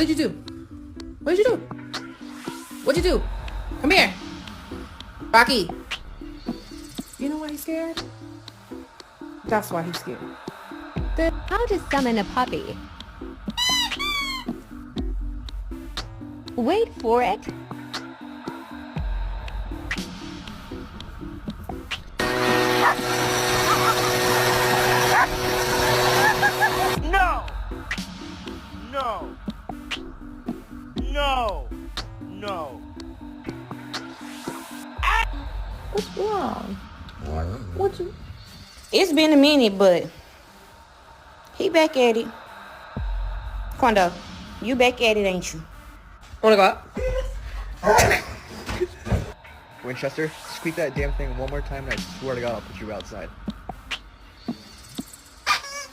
What did you do? What did you do? What'd you do? Come here. Rocky. You know why he's scared? That's why he's scared. How to summon a puppy. Wait for it. No! No! No! No! What's wrong? What you? It's been a minute, but he back at it. Quando, you back at it, ain't you? Wanna go out? Winchester, squeak that damn thing one more time and I swear to God I'll put you outside.